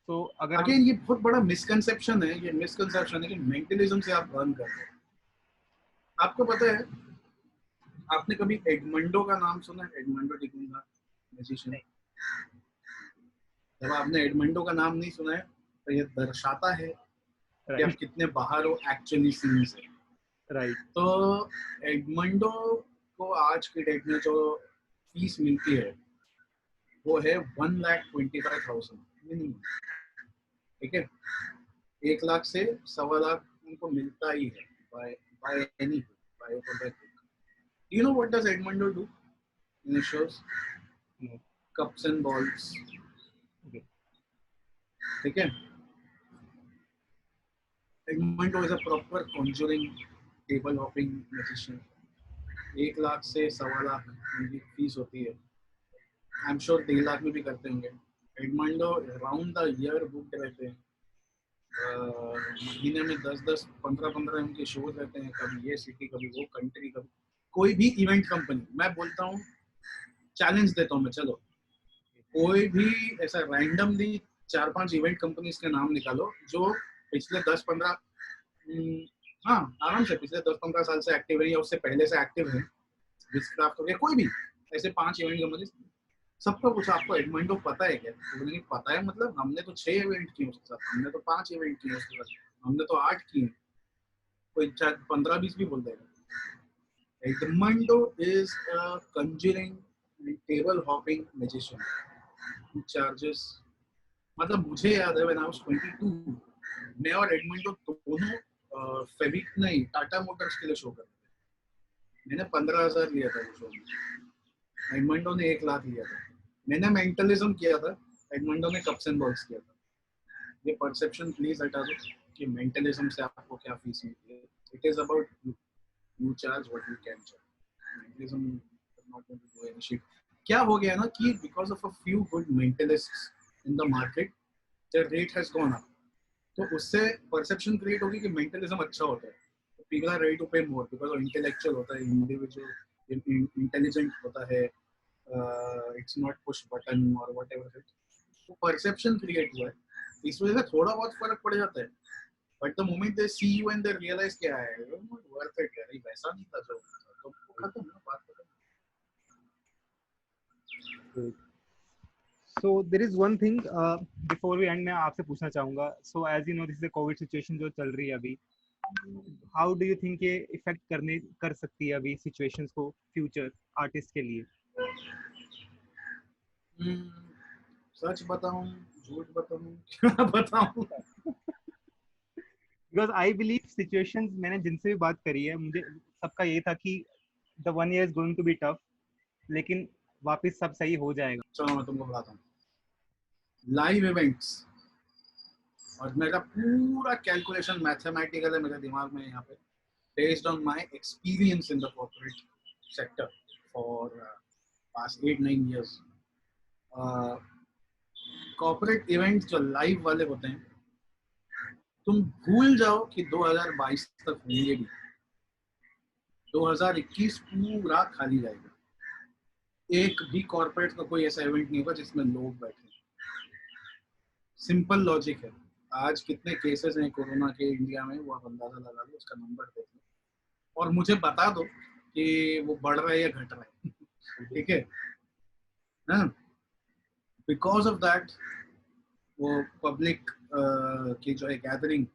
So अगर अगेन ये बहुत बड़ा मिसकंसेप्शन है, ये मिसकंसेप्शन है कि मेंटलिज्म से आप अर्न कर रहे हो. आपको पता है, आपने कभी एडमंडो का नाम सुना है? एडमंडो डिकूंगा मैजिशियन. जब आपने एडमंडो का नाम नहीं सुना है तो ये दर्शाता है कि आप कितने बाहर हो एक्चुअली सीन से. राइट. तो एडमंडो को आज की डेट में जो फीस मिलती है वो है 1,25,000 मिनिमम. ठीक है, 1 लाख से 1.25 लाख उनको मिलता ही है by any by book. Do you know what does Edmundo do in his shows? No. Cups and balls. Okay. ठीक है, Edmundo is a proper conjuring table hopping magician. 1 lakh से 1.25 लाख उनकी फीस होती है. आई एम श्योर 1.5 लाख में भी करते होंगे. Edmundo round the year book रहते हैं. महीने में 10-10, 15-15 उनके शोज रहते हैं. कभी ये सिटी, कभी वो कंट्री, कभी कोई भी इवेंट कंपनी. मैं बोलता हूँ, चैलेंज देता हूँ मैं, चलो कोई भी ऐसा रैंडमली 4-5 इवेंट कंपनीज के नाम निकालो जो पिछले 10-15 हाँ आराम से पिछले 10-15 साल से एक्टिव है या उससे पहले से एक्टिव है. विस्क्राफ्ट हो गया, कोई भी ऐसे 5 इवेंट कंपनीज. सबका कुछ आपको एडमंडो पता है क्या? तो नहीं पता है, मतलब हमने तो 6 इवेंट किए उसके साथ, हमने तो 5 इवेंट किए उसके साथ, हमने तो 8 किए. कोई 15-20 भी बोल देगा. Edmundo is a conjuring and table hopping magician who charges. मतलब मुझे याद है when I was 22, मैं और एडमंडो दोनों फेविक नहीं टाटा मोटर्स के लिए शो करते थे. मैंने 15,000 लिया था वो शो में, एडमंडो ने 1 लाख लिया था. मैंने मेंटलिज्म किया था, एडमंडो ने कप्स एंड बॉल्स किया था. ये परसेप्शन प्लीज हटा दो कि मेंटलिज्म से आपको क्या फीस मिलती है. It is about you charge what you can charge. Mentalism is not going to do any shit. क्या हो गया ना कि because of a few good mentalists in the market, their rate has gone up. तो उससे perception create होगी कि mentalism अच्छा होता है. People are ready to pay more because of intellectual होता है, individual, intelligent होता है. It's not push button or whatever it. तो perception create हुआ है. इस वजह से थोड़ा बहुत फर्क पड़ जाता है. But the moment they see you and they realize क्या है, you're not worth it यार, वैसा नहीं था जो तो खत्म ना बात खत्म. So there is one thing before we end मैं आपसे पूछना चाहूँगा. So as you know this is a COVID situation जो चल रही है अभी. How do you think ये इफेक्ट कर सकती है अभी situations को future artist के लिए? सच बताऊँ, झूठ बताऊँ, क्या बताऊँ? Because I believe situations मैंने जिनसे भी बात करी है, मुझे सबका ये था कि the 1 year is going to be tough, लेकिन वापस सब सही हो जाएगा. चलो मैं तुमको बताता हूँ. लाइव इवेंट्स और मेरा पूरा कैलकुलेशन मैथमेटिकल है मेरे दिमाग में यहाँ पे, based on my experience in the corporate sector for past 8-9 years. Corporate events जो लाइव वाले होते हैं, तुम भूल जाओ कि 2022 तक होंगे भी. 2021 पूरा खाली जाएगा. एक भी कॉर्पोरेट का कोई ऐसा इवेंट नहीं होगा जिसमें लोग बैठे। सिंपल लॉजिक है। आज कितने केसेस हैं कोरोना के इंडिया में, वो आप अंदाजा लगा लो, उसका नंबर देख लो और मुझे बता दो कि वो बढ़ रहा है या घट रहा है। ठीक है ना? बिकॉज ऑफ दैट वो पब्लिक की जो है गैदरिंग,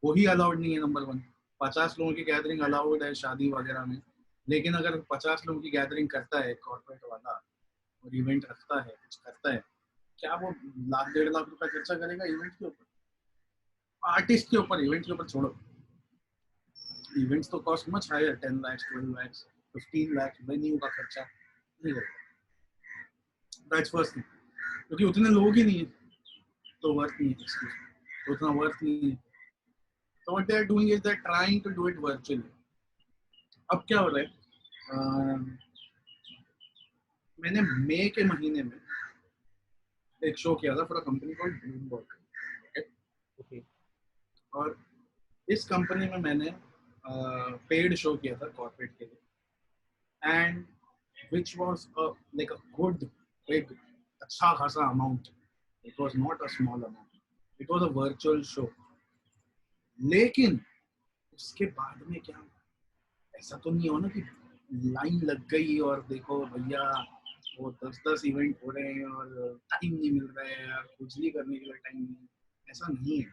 वो ही अलाउड नहीं है। नंबर 1, 50 लोगों की गैदरिंग अलाउड है शादी वगैरह में, लेकिन अगर 50 लोगों की गैदरिंग करता है कॉर्पोरेट वाला और इवेंट रखता है, कुछ करता है, क्या वो लाख 1.5 लाख रुपए खर्चा करेगा इवेंट के ऊपर? आर्टिस्ट के ऊपर, इवेंट के ऊपर छोड़ो। इवेंट्स तो cost much higher, 10 lakh, 12 lakh, 15 lakh venue का खर्चा नहीं होगा। दैट्स फर्स्ट थिंग, क्योंकि उतने लोग ही नहीं है तो वर्थ नहीं है, excuse me, तो उतना वर्थ नहीं है। So what they are doing is they're trying to do it virtually. अब क्या हो रहा है, मैंने मई के महीने में एक शो किया था for a company called Bloomberg. Okay. और इस कंपनी में मैंने पेड शो किया था कॉर्पोरेट के लिए, and which was like a good big, अच्छा खासा amount. It was not a small amount, it was a virtual show. लेकिन उसके बाद में क्या, ऐसा तो नहीं हो ना कि लाइन लग गई और देखो भैया वो 10-10 इवेंट हो रहे हैं और टाइम नहीं मिल रहा है यार, कुछ भी करने के लिए टाइम नहीं, ऐसा नहीं है।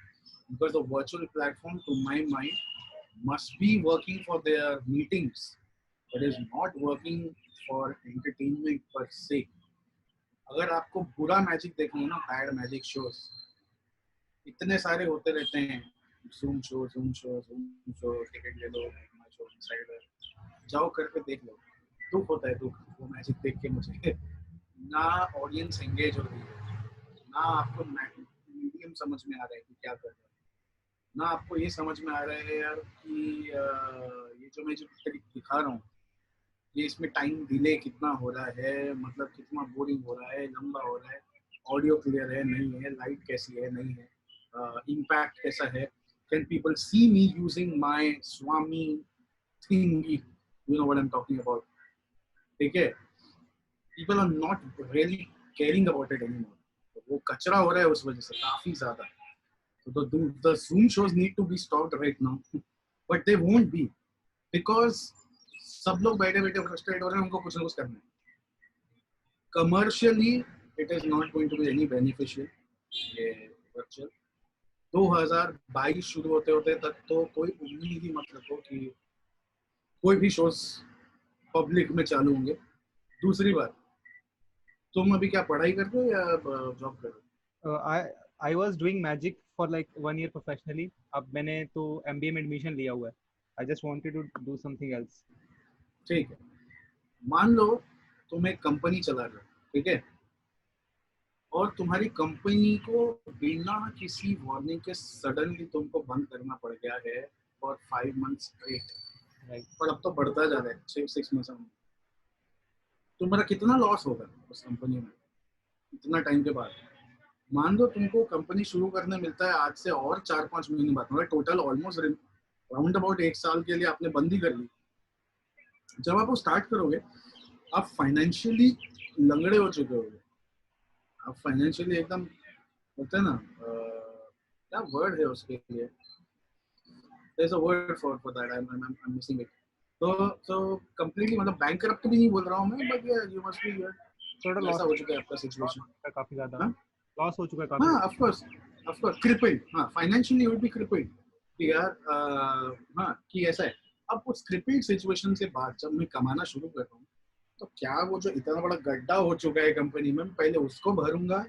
Because the virtual platform to my mind must be working for their meetings, but is not working for entertainment per se. अगर आपको बुरा मैजिक देखना है ना, बैड मैजिक शोज इतने सारे होते रहते हैं, जूम शो, टिकट ले लो, शो इनसाइडर, जाओ करके देख लो। दुख होता है, दुख वो मैजिक देख के मुझे। ना ऑडियंस एंगेज हो रही है, ना आपको मीडियम समझ में आ रहा है कि क्या कर रहा है, ना आपको ये समझ में आ रहा है यार कि ये जो मैं जो दिखा रहा हूँ, ये इसमें टाइम डिले कितना हो रहा है, मतलब कितना बोरिंग हो रहा है, लंबा हो रहा है, ऑडियो क्लियर है नहीं है, लाइट कैसी है नहीं है, इम्पैक्ट कैसा है, can people see me using my Swami thingy, you know what I'm talking about. ठीक है, people are not really caring about it anymore. तो वो कचरा हो रहा है उस वजह से काफी ज्यादा। तो the Zoom shows need to be stopped right now, but they won't be, because सब लोग बैठे बैठे फ्रस्ट्रेट हो रहे हैं, उनको कुछ ना कुछ करना है। Commercially it is not going to be any beneficial ये वर्चुअल। 2022 शुरू होते होते तक तो कोई उम्मीद ही मत रखो कि कोई भी शोज पब्लिक में चालू होंगे। दूसरी बात, तुम अभी क्या पढ़ाई करते हो या जॉब कर रहे हो? I was doing magic for like 1 year professionally. अब मैंने तो MBA में एडमिशन लिया हुआ है. I just wanted to do something else. ठीक है, मान लो तुम एक कंपनी चला रहे हो, ठीक है, और तुम्हारी कंपनी को बिना किसी वार्निंग के सडनली तुमको बंद करना पड़ गया है फॉर 5 months स्ट्रेट, Right. और अब तो बढ़ता जा रहा है 6 months में, तुम्हारा कितना लॉस होगा उस कंपनी में इतना टाइम के बाद? मान लो तुमको कंपनी शुरू करने मिलता है आज से और 4-5 महीने बाद, मतलब टोटल ऑलमोस्ट राउंड अबाउट 1 साल के लिए आपने बंदी कर ली। जब आप वो स्टार्ट करोगे, आप फाइनेंशियली लंगड़े हो चुके होगे, आप फाइनेंशियली एकदम, बोलते हैं ना, क्या वर्ड है उसके लिए, there's a word for that, I'm missing it. तो कंप्लीटली, मतलब बैंकरप्ट भी नहीं बोल रहा हूँ मैं, बट यू मस्ट बी, थोड़ा लॉस ऐसा हो चुका है आपका सिचुएशन। काफी ज्यादा. हाँ लॉस हो चुका है काफी. हाँ, ऑफ कोर्स क्रिपिल्ड, हाँ, फाइनेंशियली वुड बी क्रिपिल्ड कि यार हाँ कि ऐसा है। अब उस क्रिपिल्ड सिचुएशन से बाद जब मैं कमाना शुरू कर रहा हूँ, तो क्या वो जो इतना बड़ा गड्ढा हो चुका है कंपनी में, पहले उसको भरूंगा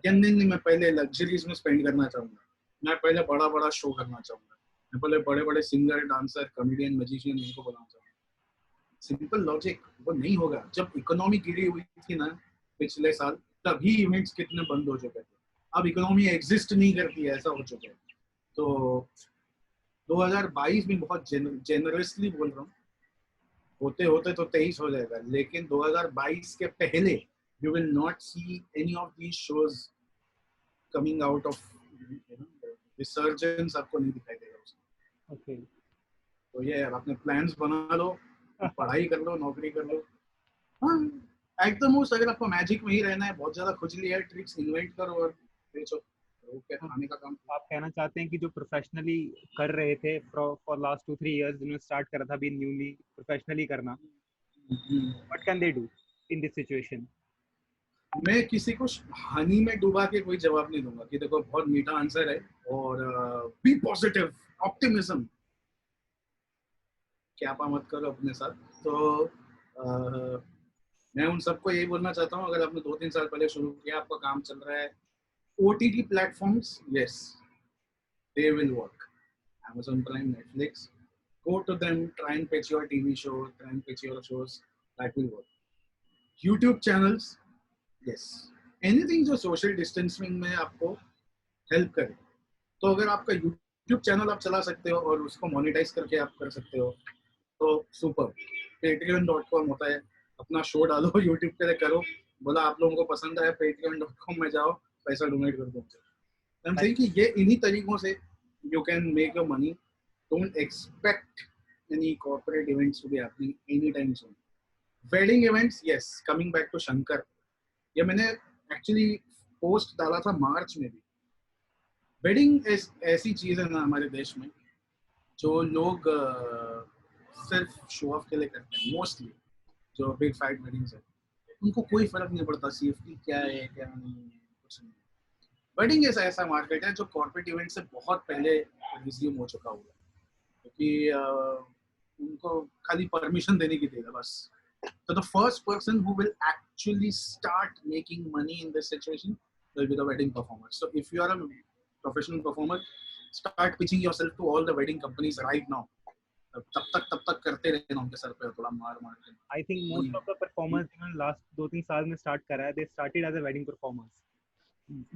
या नहीं? मैं पहले लग्जरीज में स्पेंड करना चाहूंगा, मैं पहले बड़ा बड़ा शो करना चाहूंगा, मैं पहले बड़े बड़े सिंगर, डांसर, कॉमेडियन, मैजिशियन इनको बनाना चाहूंगा। सिंपल लॉजिक, वो नहीं होगा। जब इकोनॉमी गिरी हुई थी ना पिछले साल, तभी इवेंट्स कितने बंद हो चुके थे। अब इकोनॉमी एग्जिस्ट नहीं करती है, ऐसा हो चुका है। तो 2022 में बहुत जेनरसली बोल रहा हूँ, होते होते तो 23 हो जाएगा, लेकिन 2022 के पहले you will not see any of these shows coming out of, resurgence आपको नहीं दिखाई देगा उसमें। Okay. तो ये यार, अपने प्लान्स बना लो, पढ़ाई कर लो, नौकरी कर लो। हाँ, एट द मोस्ट अगर आपको मैजिक में ही रहना है, बहुत ज्यादा खुजली है, ट्रिक्स इन्वेंट करो और बेचो, तो क्या खाने का काम। आप कहना चाहते हैं कि जो प्रोफेशनली कर रहे थे फॉर लास्ट 2-3 इयर्स, जिन्होंने स्टार्ट करा था अभी न्यूली प्रोफेशनली करना, what can they do in this situation? मैं किसी को हनी में डुबा के कोई जवाब नहीं दूंगा कि देखो बहुत मीठा आंसर है और बी पॉजिटिव, ऑप्टिमिज्म, क्या पा मत करो अपने साथ। तो मैं उन सबको यही बोलना चाहता हूँ, अगर आपने 2-3 साल पहले शुरू किया, आपका काम चल रहा है, OTT platforms, yes, they will work. Amazon Prime, Netflix, go to them, try and pitch your TV show, try and pitch your shows, that will work. YouTube channels, yes, anything जो social distancing में आपको help करे। तो अगर आपका YouTube चैनल आप चला सकते हो और उसको मोनेटाइज करके आप कर सकते हो, तो सुपर। patreon.com होता है, अपना शो डालो YouTube पे करो, बोला आप लोगों को पसंद है, patreon.com में जाओ, पैसा डोनेट कर दो। I'm saying कि ये इन्हीं तरीकों से you can make your money. Don't expect any corporate events to be happening anytime soon. Wedding events, yes, coming back to Shankar, ये मैंने एक्चुअली पोस्ट डाला था मार्च में भी। वेडिंग ऐसी चीज है ना हमारे देश में, जो लोग सिर्फ शो ऑफ के लिए करते हैं। मोस्टली जो बिग फाइट वेडिंग्स है, उनको कोई फर्क नहीं पड़ता सेफ्टी क्या है क्या नहीं है, कुछ नहीं। वेडिंग ऐसा मार्केट है जो कॉर्पोरेट इवेंट से बहुत पहले रिज्यूम हो चुका हुआ है, क्योंकि उनको खाली परमिशन देने की देगा बस। So the first person who will actually start making money in this situation will be the wedding performer. So if you are a professional performer, start pitching yourself to all the wedding companies right now. तब तक करते रहना उनके सर पे थोड़ा मार के। I think most of the performers जिन्होंने लास्ट 2-3 साल में स्टार्ट करा है, they started as a wedding performers.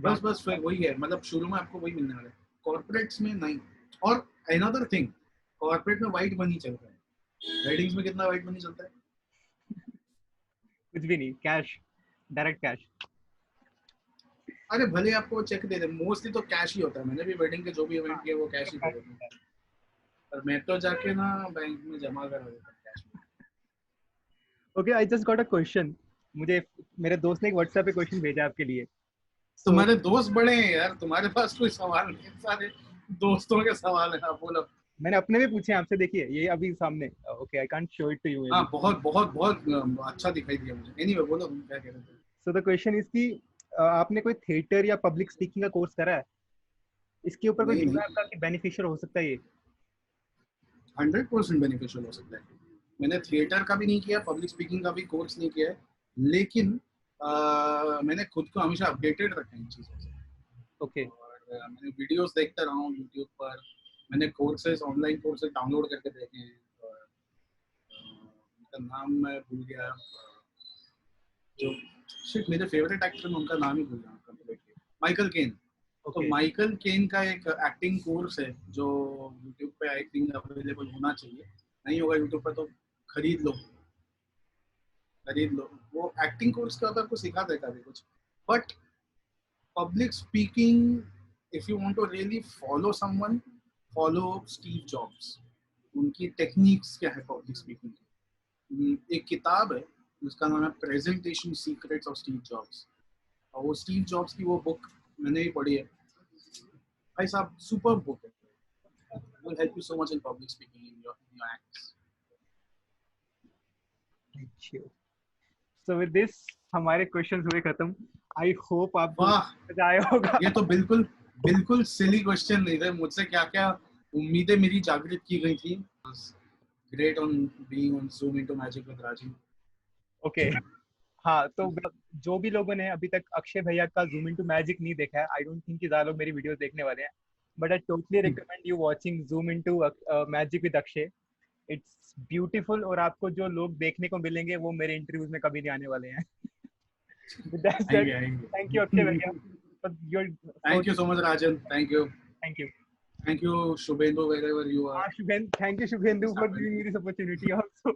बस फिर वही है, मतलब शुरू में आपको वही मिलने वाला है, कॉर्पोरेट्स में नहीं। और another thing, कॉर्पोरेट में वाइट मनी चल रहा है, वेडिंग्स में कितना वाइट मनी चलता है? कुछ भी नहीं, कैश, डायरेक्ट कैश। अरे भले आपको चेक दे दे, मोस्टली तो कैश ही होता है। मैंने भी वेडिंग के जो भी इवेंट किए वो कैश ही दे देते हैं, पर मैं तो जाके ना बैंक में जमा करा देता हूं कैश में। Okay, I just got a question. मुझे मेरे दोस्त ने एक व्हाट्सएप पे क्वेश्चन भेजा आपके लिए। तुम्हारे दोस्त बड़े हैं यार, तुम्हारे पास कोई सवाल नहीं, सारे दोस्तों के सवाल है। आप बोलो। मैंने अपने भी पूछे आपसे, देखिए ये अभी सामने। Okay, I can't show it to you. हाँ, बहुत अच्छा दिखाई दिया मुझे। एनीवे बोलो तुम क्या कह रहे थे। सो द क्वेश्चन इज कि आपने कोई थिएटर या पब्लिक स्पीकिंग का कोर्स करा है? इसके ऊपर कोई नहीं, आपका कि बेनिफिशियल हो सकता है ये? 100% बेनिफिशियल हो सकता है। मैंने थिएटर का भी नहीं किया, पब्लिक स्पीकिंग का भी कोर्स नहीं किया है, लेकिन मैंने खुद को हमेशा अपडेटेड रखा है इन चीज़ों से। ओके। और मैंने वीडियोस देखता रहा हूँ यूट्यूब पर, मैंने कोर्सेज, ऑनलाइन कोर्सेज डाउनलोड करके देखे हैं। और उनका नाम मैं भूल गया, जो शिट मेरे फेवरेट एक्टर में उनका नाम ही भूल गया कंप्लीटली, माइकल केन। तो माइकल केन का एक एक्टिंग कोर्स है जो यूट्यूब पे आई थिंक अवेलेबल होना चाहिए, नहीं होगा यूट्यूब पर तो खरीद लो। वो एक्टिंग कोर्स का आपको सिखा देगा भी कुछ। But public speaking, if you want to really follow someone, follow Steve Jobs. उनकी टेक्निक्स क्या है पब्लिक स्पीकिंग की। एक किताब है जिसका नाम है presentation secrets of Steve jobs, और वो स्टीव जॉब्स की वो बुक मैंने भी पढ़ी है। भाई साहब, सुपर बुक है, will help you so much in public speaking in your acts. So with this हमारे क्वेश्चंस हुए खत्म। आई होप आपको मजा आया होगा। ये तो बिल्कुल सिली क्वेश्चन नहीं थे मुझसे, क्या क्या उम्मीदें मेरी जागृत की गई थी। Great on being on Zoom into Magic with Rajiv. Okay, हाँ, तो जो भी लोगों ने अभी तक अक्षय भैया का Zoom into Magic नहीं देखा है, आई डोंट थिंक कि ज्यादा लोग मेरी वीडियोस देखने वाले हैं, but I totally recommend you watching Zoom into Magic with Akshay. It's beautiful, और आपको जो लोग देखने को मिलेंगे वो मेरे इंटरव्यूज में कभी नहीं आने वाले हैं। थैंक यू अक्षय भैया। Thank you so much, Rajan. Thank you. Thank you, Shubhendu, wherever you are. Thank you, Shubhendu, for giving me this opportunity also.